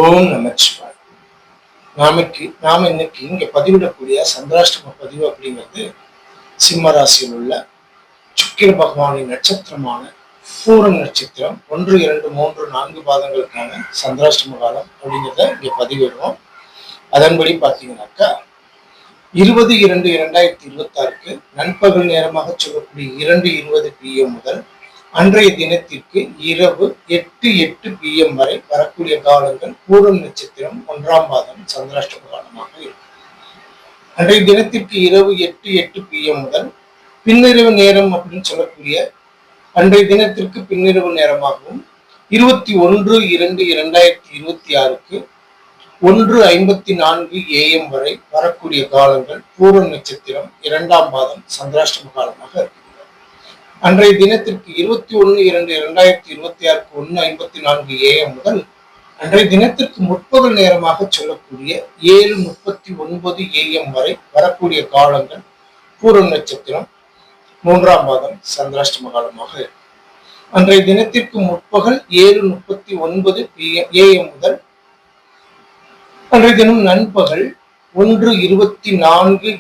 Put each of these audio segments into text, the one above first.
ஓம் நமச்சிவாய். நாம இன்னைக்கு இங்க பதிவிடக்கூடிய சந்திராஷ்டம பதிவு அப்படிங்கிறது சிம்ம ராசியில் உள்ள சுக்கிர பகவானின் நட்சத்திரமான பூரம் நட்சத்திரம் 1, 2, 3, 4 பாதங்களுக்கான சந்திராஷ்டம காலம் அப்படிங்கிறத இங்க பதிவிடுவோம். அதன்படி பார்த்தீங்கன்னாக்கா 20/2/2026 நண்பகல் நேரமாக சொல்லக்கூடிய 2:20 PM முதல் அன்றைய தினத்திற்கு இரவு 8:08 PM வரை வரக்கூடிய காலங்கள் பூரம் நட்சத்திரம் 1ஆம் பாதம் சந்திராஷ்டம காலமாக இருக்கும். அன்றைய தினத்திற்கு இரவு 8:08 PM முதல் பின்னிரவு நேரம் அப்படின்னு சொல்லக்கூடிய அன்றைய தினத்திற்கு பின்னிரவு நேரமாகவும் 21/2/2026 1:54 AM வரை வரக்கூடிய காலங்கள் பூரம் நட்சத்திரம் 2ஆம் பாதம் சந்திராஷ்டம காலமாக இருக்கு. அன்றைய தினத்திற்கு 21/2/2026 1:54 AM முதல் அன்றைய தினத்திற்கு முற்பகல் நேரமாக சொல்லக்கூடிய 7:39 AM வரை வரக்கூடிய காலங்கள் பூரம் நட்சத்திரம் 3ஆம் பாதம் சந்திராஷ்டம காலமாக இருக்கும். அன்றைய தினத்திற்கு முற்பகல் 7:39 AM முதல் அன்றைய தினம் நண்பகல் 1:24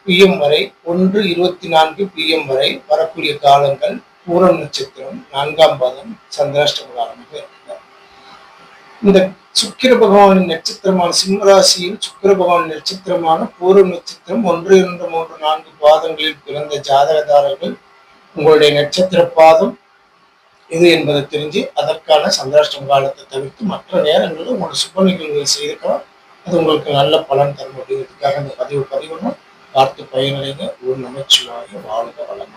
PM வரை 1:24 PM வரை வரக்கூடிய காலங்கள் பூரம் நட்சத்திரம் 4ஆம் பாதம் சந்திராஷ்டம காலமாக இருக்கிறார். இந்த சுக்கிர பகவானின் நட்சத்திரமான சிம்மராசியில் சுக்கிர பகவானின் நட்சத்திரமான பூரம் நட்சத்திரம் 1, 2, 3, 4 பாதங்களில் பிறந்த ஜாதகதாரர்கள் உங்களுடைய நட்சத்திர பாதம் இது என்பதை தெரிஞ்சு அதற்கான சந்திராஷ்டம காலத்தை தவிர்த்து மற்ற நேரங்களில் உங்களோட சுப நிகழ்வுகள் செய்திருக்கலாம். அது உங்களுக்கு நல்ல பலன் தரும் அப்படிங்கிறதுக்காக இந்த பதிவு பதிவுன்னு பார்த்து பயனடைங்க. ஒரு நமச்சிவாய வாழ்க வளம்.